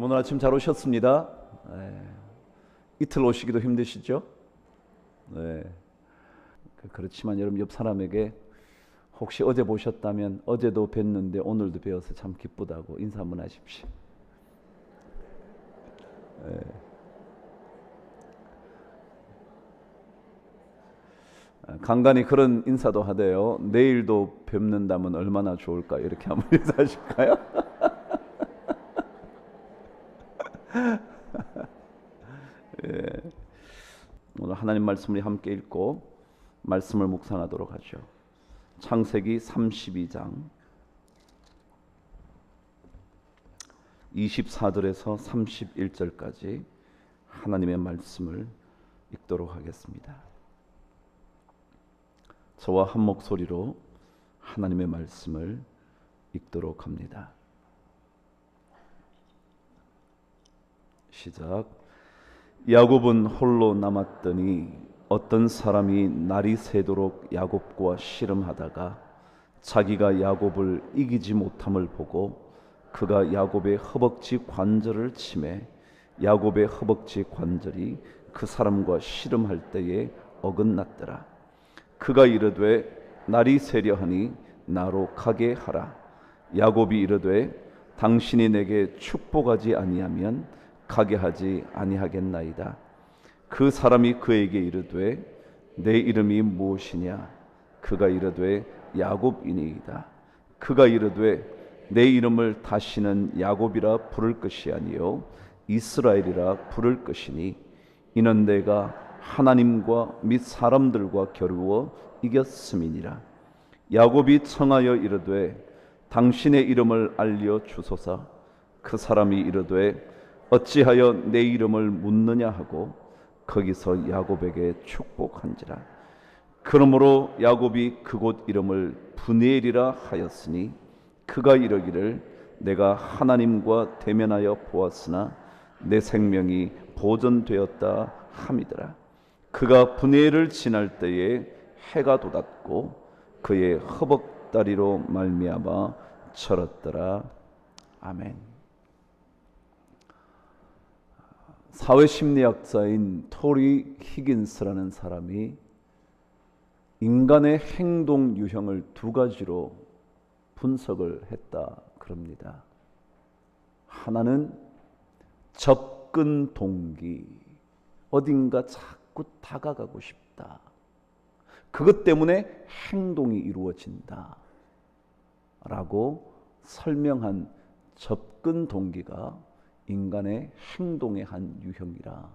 오늘 아침 잘 오셨습니다. 이틀 오시기도 힘드시죠? 네. 그렇지만 여러분 옆 사람에게 혹시 어제 보셨다면 어제도 뵀는데 오늘도 뵈어서 참 기쁘다고 인사 한번 하십시오. 네. 간간히 그런 인사도 하대요. 내일도 뵙는다면 얼마나 좋을까, 이렇게 한번 인사하실까요? 예. 오늘 하나님 말씀을 함께 읽고 말씀을 묵상하도록 하죠. 창세기 32장 24절에서 31절까지 하나님의 말씀을 읽도록 하겠습니다. 저와 한 목소리로 하나님의 말씀을 읽도록 합니다. 시작. 야곱은 홀로 남았더니 어떤 사람이 날이 새도록 야곱과 씨름하다가 자기가 야곱을 이기지 못함을 보고 그가 야곱의 허벅지 관절을 치매 야곱의 허벅지 관절이 그 사람과 씨름할 때에 어긋났더라. 그가 이르되 날이 새려하니 나로 가게 하라. 야곱이 이르되 당신이 내게 축복하지 아니하면 가게 하지 아니하겠나이다. 그 사람이 그에게 이르되 내 이름이 무엇이냐? 그가 이르되 야곱이니이다. 그가 이르되 내 이름을 다시는 야곱이라 부를 것이 아니요 이스라엘이라 부를 것이니 이는 내가 하나님과 및 사람들과 겨루어 이겼음이니라. 야곱이 청하여 이르되 당신의 이름을 알려 주소서. 그 사람이 이르되 어찌하여 내 이름을 묻느냐 하고 거기서 야곱에게 축복한지라. 그러므로 야곱이 그곳 이름을 브니엘이라 하였으니 그가 이르기를 내가 하나님과 대면하여 보았으나 내 생명이 보존되었다 함이더라. 그가 브니엘을 지날 때에 해가 돋았고 그의 허벅다리로 말미암아 철었더라. 아멘. 사회심리학자인 토리 히긴스라는 사람이 인간의 행동 유형을 두 가지로 분석을 했다 그럽니다. 하나는 접근 동기, 어딘가 자꾸 다가가고 싶다. 그것 때문에 행동이 이루어진다 라고 설명한 접근 동기가 인간의 행동의 한 유형이라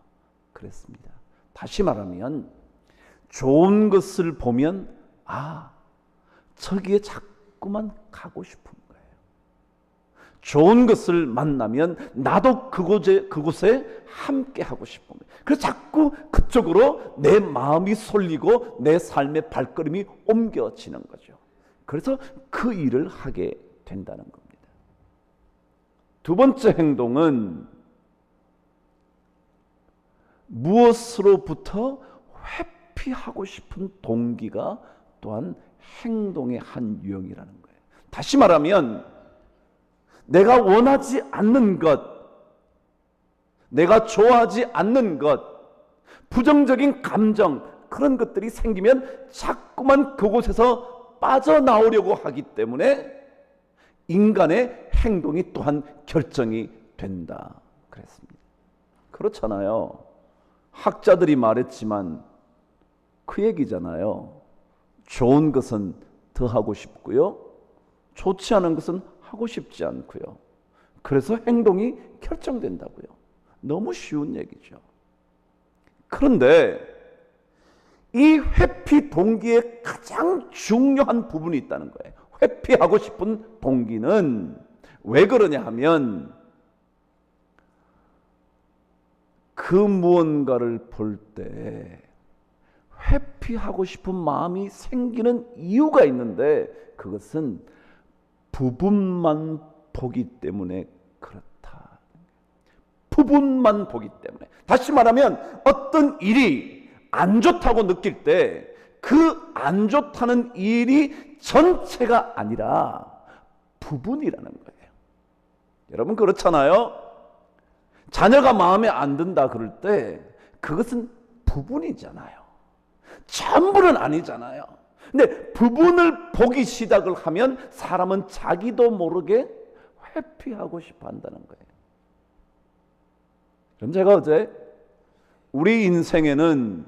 그랬습니다. 다시 말하면 좋은 것을 보면 저기에 자꾸만 가고 싶은 거예요. 좋은 것을 만나면 나도 그곳에 함께 하고 싶은 거예요. 그래서 자꾸 그쪽으로 내 마음이 쏠리고 내 삶의 발걸음이 옮겨지는 거죠. 그래서 그 일을 하게 된다는 겁니다. 두 번째 행동은 무엇으로부터 회피하고 싶은 동기가 또한 행동의 한 유형이라는 거예요. 다시 말하면 내가 원하지 않는 것, 내가 좋아하지 않는 것, 부정적인 감정, 그런 것들이 생기면 자꾸만 그곳에서 빠져나오려고 하기 때문에 인간의 행동이 또한 결정이 된다 그랬습니다. 그렇잖아요. 학자들이 말했지만 그 얘기잖아요. 좋은 것은 더 하고 싶고요, 좋지 않은 것은 하고 싶지 않고요. 그래서 행동이 결정된다고요. 너무 쉬운 얘기죠. 그런데 이 회피 동기의 가장 중요한 부분이 있다는 거예요. 회피하고 싶은 동기는 왜 그러냐 하면 그 무언가를 볼 때 회피하고 싶은 마음이 생기는 이유가 있는데 그것은 부분만 보기 때문에 그렇다. 부분만 보기 때문에. 다시 말하면 어떤 일이 안 좋다고 느낄 때 그 안 좋다는 일이 전체가 아니라 부분이라는 거예요. 여러분 그렇잖아요. 자녀가 마음에 안 든다 그럴 때 그것은 부분이잖아요. 전부는 아니잖아요. 근데 부분을 보기 시작을 하면 사람은 자기도 모르게 회피하고 싶어 한다는 거예요. 그럼 제가 어제 우리 인생에는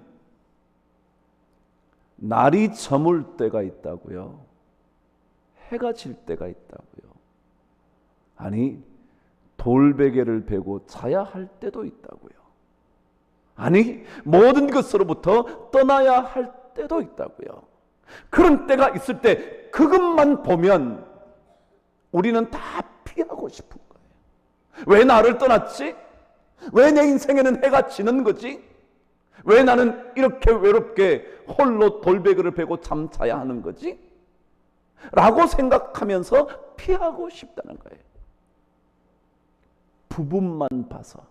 날이 저물 때가 있다고요. 해가 질 때가 있다고요. 아니, 돌베개를 베고 자야 할 때도 있다고요. 아니, 모든 것으로부터 떠나야 할 때도 있다고요. 그런 때가 있을 때 그것만 보면 우리는 다 피하고 싶은 거예요. 왜 나를 떠났지? 왜 내 인생에는 해가 지는 거지? 왜 나는 이렇게 외롭게 홀로 돌베개를 베고 잠자야 하는 거지? 라고 생각하면서 피하고 싶다는 거예요. 부분만 봐서.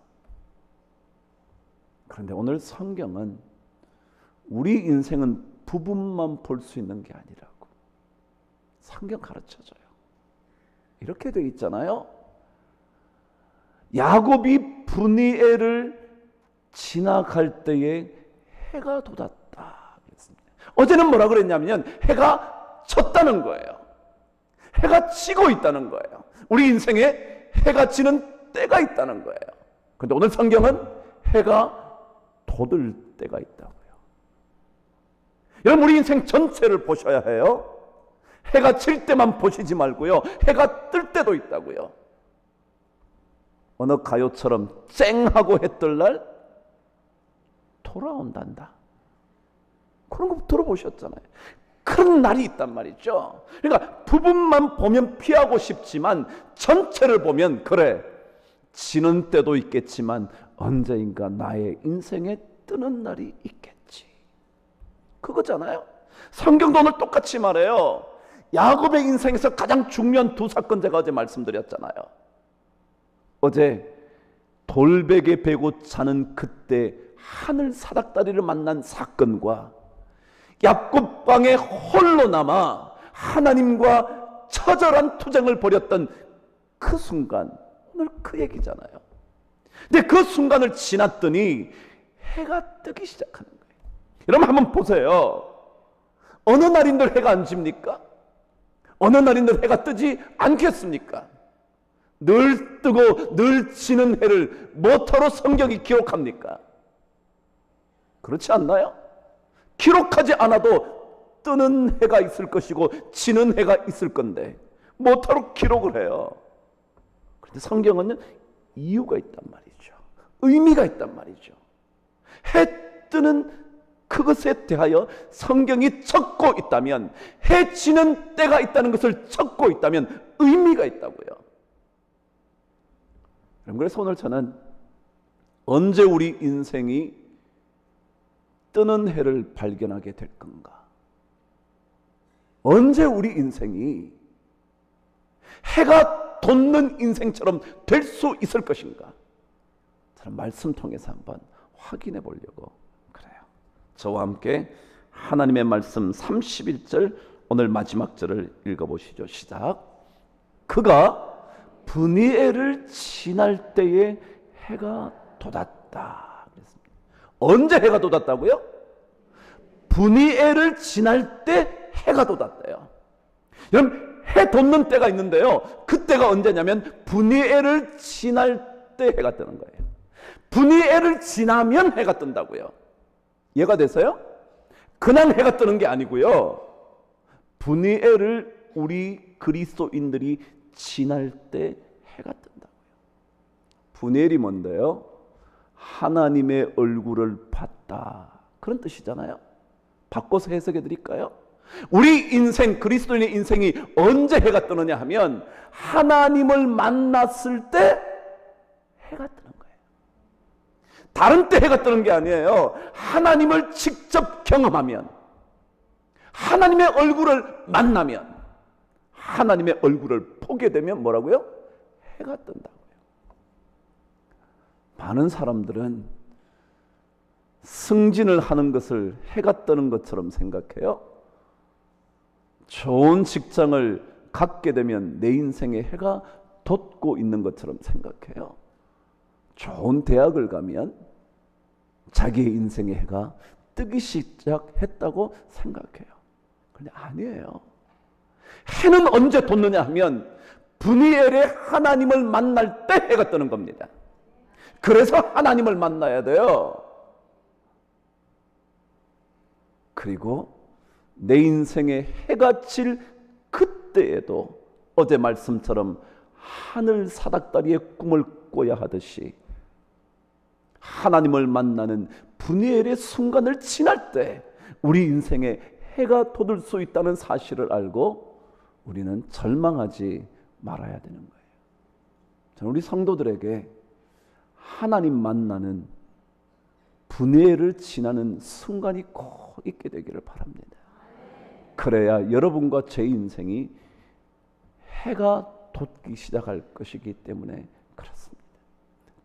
그런데 오늘 성경은 우리 인생은 부분만 볼 수 있는 게 아니라고 성경 가르쳐줘요. 이렇게 돼 있잖아요. 야곱이 브니엘을 지나갈 때에 해가 돋았다. 어제는 뭐라 그랬냐면 해가 쳤다는 거예요. 해가 치고 있다는 거예요. 우리 인생에 해가 지는 때가 있다는 거예요. 그런데 오늘 성경은 해가 돋을 때가 있다고요. 여러분, 우리 인생 전체를 보셔야 해요. 해가 칠 때만 보시지 말고요, 해가 뜰 때도 있다고요. 어느 가요처럼 쨍하고 해 뜰 날 돌아온단다. 그런 거 들어보셨잖아요. 그런 날이 있단 말이죠. 그러니까 부분만 보면 피하고 싶지만 전체를 보면 그래, 지는 때도 있겠지만 언제인가 나의 인생에 뜨는 날이 있겠지. 그거잖아요. 성경도 오늘 똑같이 말해요. 야곱의 인생에서 가장 중요한 두 사건 제가 어제 말씀드렸잖아요. 어제 돌베개 베고 자는 그때 하늘 사닥다리를 만난 사건과 야곱 방에 홀로 남아 하나님과 처절한 투쟁을 벌였던 그 순간, 오늘 그 얘기잖아요. 근데 그 순간을 지났더니 해가 뜨기 시작하는 거예요. 여러분 한번 보세요. 어느 날인들 해가 안 집니까? 어느 날인들 해가 뜨지 않겠습니까? 늘 뜨고 늘 지는 해를 뭐터로 성경이 기록합니까? 그렇지 않나요? 기록하지 않아도 뜨는 해가 있을 것이고 지는 해가 있을 건데 뭐터로 기록을 해요? 그런데 성경은 이유가 있단 말이죠. 의미가 있단 말이죠. 해 뜨는 그것에 대하여 성경이 적고 있다면, 해 지는 때가 있다는 것을 적고 있다면 의미가 있다고요. 그래서 오늘 저는 언제 우리 인생이 뜨는 해를 발견하게 될 건가? 언제 우리 인생이 해가 돋는 인생처럼 될 수 있을 것인가? 저는 말씀 통해서 한번 확인해 보려고 그래요. 저와 함께 하나님의 말씀 31절 오늘 마지막 절을 읽어보시죠. 시작. 그가 브니엘을 지날 때에 해가 돋았다. 그랬습니다. 언제 해가 돋았다고요? 브니엘을 지날 때 해가 돋았대요. 여러분, 해 돋는 때가 있는데요, 그때가 언제냐면 브니엘을 지날 때 해가 뜨는 거예요. 브니엘을 지나면 해가 뜬다고요. 이해가 되세요? 그냥 해가 뜨는 게 아니고요, 브니엘을 우리 그리스도인들이 지날 때 해가 뜬다고요. 브니엘이 뭔데요? 하나님의 얼굴을 봤다, 그런 뜻이잖아요. 바꿔서 해석해 드릴까요? 우리 인생, 그리스도인의 인생이 언제 해가 뜨느냐 하면 하나님을 만났을 때 해가 뜨는 거예요. 다른 때 해가 뜨는 게 아니에요. 하나님을 직접 경험하면, 하나님의 얼굴을 만나면, 하나님의 얼굴을 보게 되면 뭐라고요? 해가 뜬다고요. 많은 사람들은 승진을 하는 것을 해가 뜨는 것처럼 생각해요. 좋은 직장을 갖게 되면 내 인생에 해가 돋고 있는 것처럼 생각해요. 좋은 대학을 가면 자기의 인생의 해가 뜨기 시작했다고 생각해요. 그런데 아니에요. 해는 언제 돋느냐 하면 분이엘의 하나님을 만날 때 해가 뜨는 겁니다. 그래서 하나님을 만나야 돼요. 그리고 내 인생에 해가 질 그때에도 어제 말씀처럼 하늘 사닥다리의 꿈을 꿔야 하듯이 하나님을 만나는 분이엘의 순간을 지날 때 우리 인생에 해가 돋을 수 있다는 사실을 알고 우리는 절망하지 말아야 되는 거예요. 저는 우리 성도들에게 하나님 만나는 분이엘을 지나는 순간이 꼭 있게 되기를 바랍니다. 그래야 여러분과 제 인생이 해가 돋기 시작할 것이기 때문에 그렇습니다.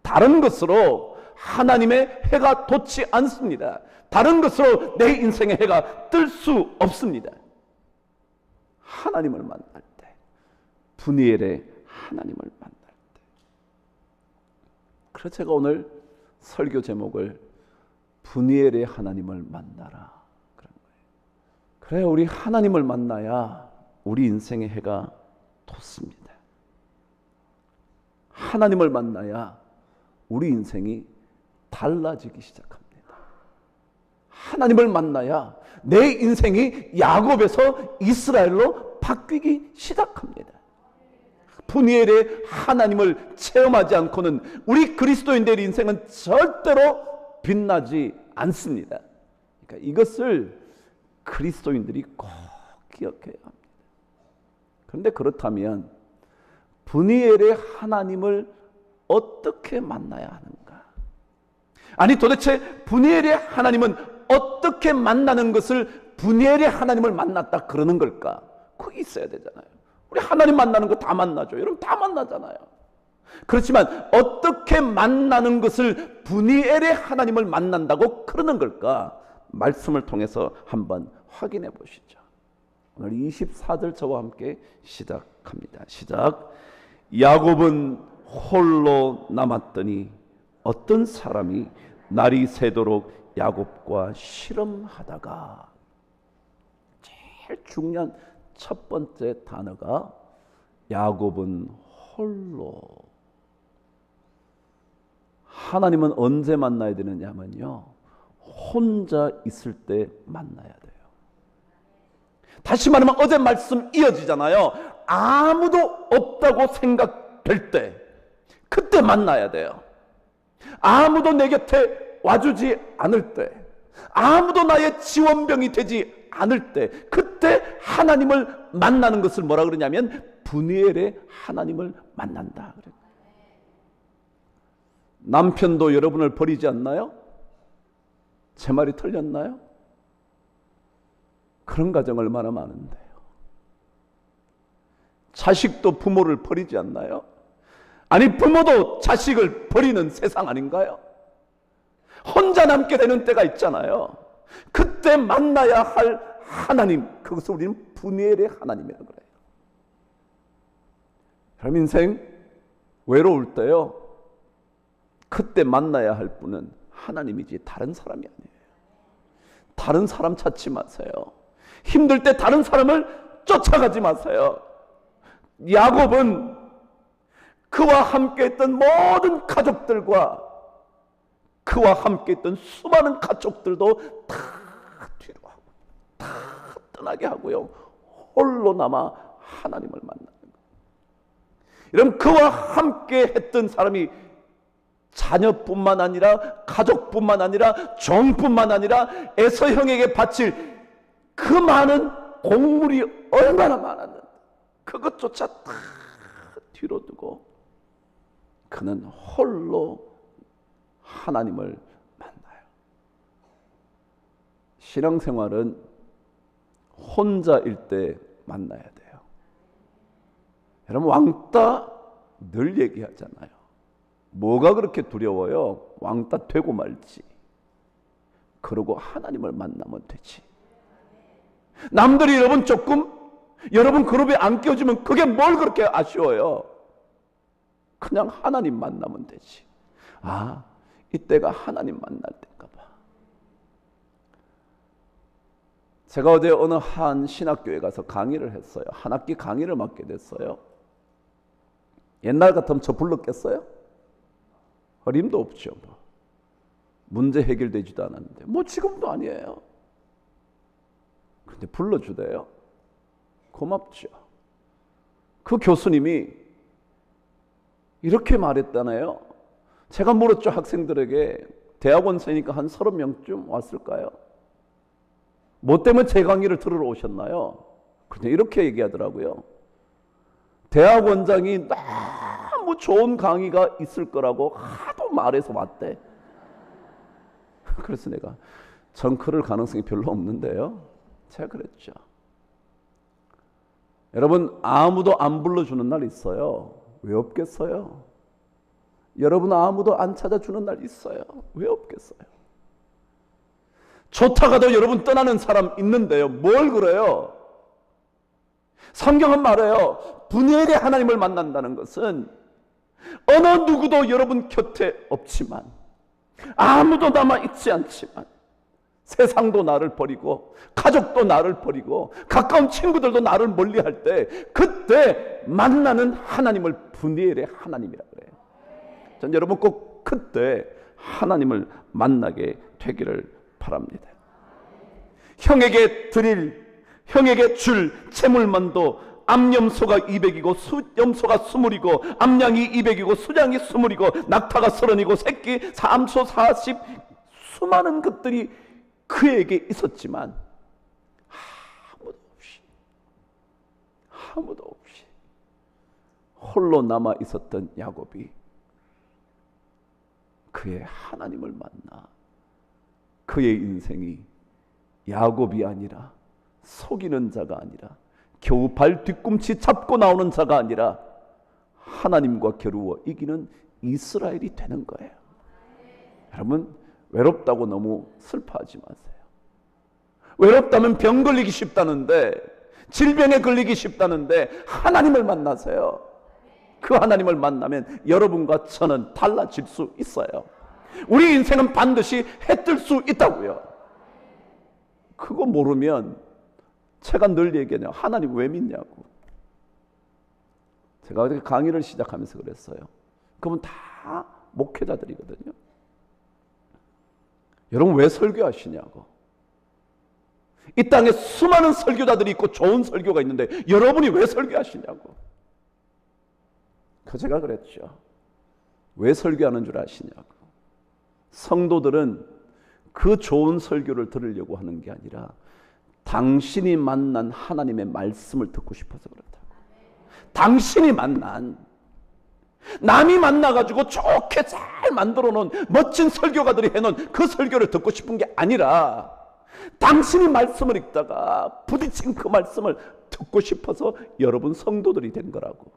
다른 것으로 하나님의 해가 돋지 않습니다. 다른 것으로 내 인생의 해가 뜰 수 없습니다. 하나님을 만날 때, 분이엘의 하나님을 만날 때. 그래서 제가 오늘 설교 제목을 분이엘의 하나님을 만나라 그런 거예요. 그래야 우리 하나님을 만나야 우리 인생의 해가 돋습니다. 하나님을 만나야 우리 인생이 달라지기 시작합니다. 하나님을 만나야 내 인생이 야곱에서 이스라엘로 바뀌기 시작합니다. 분이엘의 하나님을 체험하지 않고는 우리 그리스도인들의 인생은 절대로 빛나지 않습니다. 그러니까 이것을 그리스도인들이 꼭 기억해야 합니다. 그런데 그렇다면 분이엘의 하나님을 어떻게 만나야 하는가? 아니 도대체 분이엘의 하나님은 어떻게 만나는 것을 분이엘의 하나님을 만났다 그러는 걸까? 그게 있어야 되잖아요. 우리 하나님 만나는 거 다 만나죠. 여러분 다 만나잖아요. 그렇지만 어떻게 만나는 것을 분이엘의 하나님을 만난다고 그러는 걸까? 말씀을 통해서 한번 확인해 보시죠. 오늘 24절 저와 함께 시작합니다. 시작. 야곱은 홀로 남았더니 어떤 사람이 날이 새도록 야곱과 씨름하다가, 제일 중요한 첫 번째 단어가 야곱은 홀로. 하나님은 언제 만나야 되느냐면요, 혼자 있을 때 만나야 돼요. 다시 말하면 어제 말씀 이어지잖아요. 아무도 없다고 생각될 때, 그때 만나야 돼요. 아무도 내 곁에 와주지 않을 때, 아무도 나의 지원병이 되지 않을 때, 그때 하나님을 만나는 것을 뭐라 그러냐면 분이엘의 하나님을 만난다 그래요. 남편도 여러분을 버리지 않나요? 제 말이 틀렸나요? 그런 가정 얼마나 많은데요. 자식도 부모를 버리지 않나요? 아니 부모도 자식을 버리는 세상 아닌가요? 혼자 남게 되는 때가 있잖아요. 그때 만나야 할 하나님, 그것을 우리는 분이엘의 하나님이라고 그래요. 여러분 인생 외로울 때요, 그때 만나야 할 분은 하나님이지 다른 사람이 아니에요. 다른 사람 찾지 마세요. 힘들 때 다른 사람을 쫓아가지 마세요. 야곱은 그와 함께 했던 모든 가족들과 그와 함께 했던 수많은 가족들도 다 뒤로 하고 다 떠나게 하고요, 홀로 남아 하나님을 만나는 거예요. 여러분 그와 함께 했던 사람이 자녀뿐만 아니라 가족뿐만 아니라 종뿐만 아니라 에서 형에게 바칠 그 많은 공물이 얼마나 많았는데 그것조차 다 뒤로 두고 그는 홀로 하나님을 만나요. 신앙생활은 혼자일 때 만나야 돼요. 여러분 왕따 늘 얘기하잖아요. 뭐가 그렇게 두려워요? 왕따 되고 말지. 그러고 하나님을 만나면 되지. 남들이 여러분 조금 여러분 그룹에 안 껴주면 그게 뭘 그렇게 아쉬워요? 그냥 하나님 만나면 되지. 이때가 하나님 만날 때인가 봐. 제가 어제 어느 한 신학교에 가서 강의를 했어요. 한 학기 강의를 맡게 됐어요. 옛날 같으면 저 불렀겠어요? 어림도 없죠. 문제 해결되지도 않았는데 지금도 아니에요. 그런데 불러주대요. 고맙죠. 그 교수님이 이렇게 말했다네요. 제가 물었죠. 학생들에게. 대학원생이니까 한 30명쯤 왔을까요? 뭐 때문에 제 강의를 들으러 오셨나요? 그냥 이렇게 얘기하더라고요. 대학원장이 너무 좋은 강의가 있을 거라고 하도 말해서 왔대. 그래서 내가 전 그럴 가능성이 별로 없는데요. 제가 그랬죠. 여러분, 아무도 안 불러주는 날 있어요. 왜 없겠어요? 여러분, 아무도 안 찾아주는 날 있어요. 왜 없겠어요? 좋다가도 여러분 떠나는 사람 있는데요. 뭘 그래요? 성경은 말해요. 분열의 하나님을 만난다는 것은 어느 누구도 여러분 곁에 없지만, 아무도 남아있지 않지만, 세상도 나를 버리고 가족도 나를 버리고 가까운 친구들도 나를 멀리할 때, 그때 만나는 하나님을 분이엘의 하나님이라고 그래요. 전 여러분 꼭 그때 하나님을 만나게 되기를 바랍니다. 형에게 드릴, 형에게 줄 채물만도 암염소가 200이고 수염소가 20이고 암양이 200이고 수양이 20이고 낙타가 30이고 새끼 암소 40, 수많은 것들이 그에게 있었지만 아무도 없이 홀로 남아 있었던 야곱이 그의 하나님을 만나 그의 인생이 야곱이 아니라 속이는 자가 아니라 겨우 발 뒤꿈치 잡고 나오는 자가 아니라 하나님과 겨루어 이기는 이스라엘이 되는 거예요. 여러분, 외롭다고 너무 슬퍼하지 마세요. 외롭다면 병 걸리기 쉽다는데, 질병에 걸리기 쉽다는데 하나님을 만나세요. 그 하나님을 만나면 여러분과 저는 달라질 수 있어요. 우리 인생은 반드시 해뜰 수 있다고요. 그거 모르면 제가 늘 얘기하냐, 하나님 왜 믿냐고. 제가 어떻게 강의를 시작하면서 그랬어요. 그러면 다 목회자들이거든요. 여러분 왜 설교하시냐고. 이 땅에 수많은 설교자들이 있고 좋은 설교가 있는데 여러분이 왜 설교하시냐고. 제가 그랬죠. 왜 설교하는 줄 아시냐고. 성도들은 그 좋은 설교를 들으려고 하는 게 아니라 당신이 만난 하나님의 말씀을 듣고 싶어서 그렇다고. 당신이 만난, 남이 만나가지고 좋게 잘 만들어 놓은 멋진 설교가들이 해놓은 그 설교를 듣고 싶은 게 아니라 당신이 말씀을 읽다가 부딪힌 그 말씀을 듣고 싶어서 여러분 성도들이 된 거라고.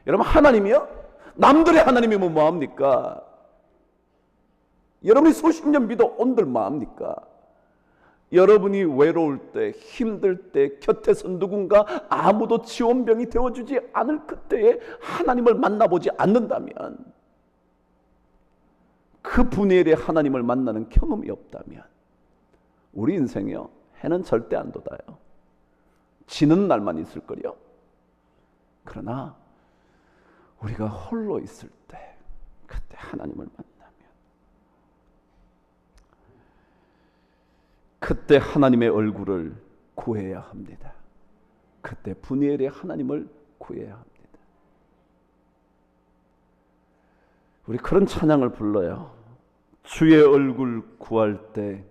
여러분, 하나님이요? 남들의 하나님이면 뭐합니까? 여러분이 수십 년 믿어온들 뭐합니까? 여러분이 외로울 때, 힘들 때 곁에서 누군가 아무도 지원병이 되어주지 않을 그때에 하나님을 만나보지 않는다면, 그 분야의 하나님을 만나는 경험이 없다면 우리 인생이요, 해는 절대 안 돋아요. 지는 날만 있을 거요. 그러나 우리가 홀로 있을 때, 그때 하나님을 만나면, 그때 하나님의 얼굴을 구해야 합니다. 그때 분이엘의 하나님을 구해야 합니다. 우리 그런 찬양을 불러요. 주의 얼굴 구할 때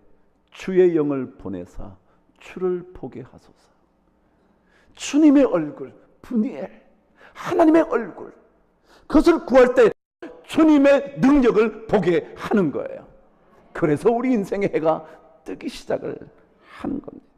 주의 영을 보내사 주를 보게 하소서. 주님의 얼굴, 분이엘, 하나님의 얼굴, 그것을 구할 때 주님의 능력을 보게 하는 거예요. 그래서 우리 인생의 해가 뜨기 시작을 하는 겁니다.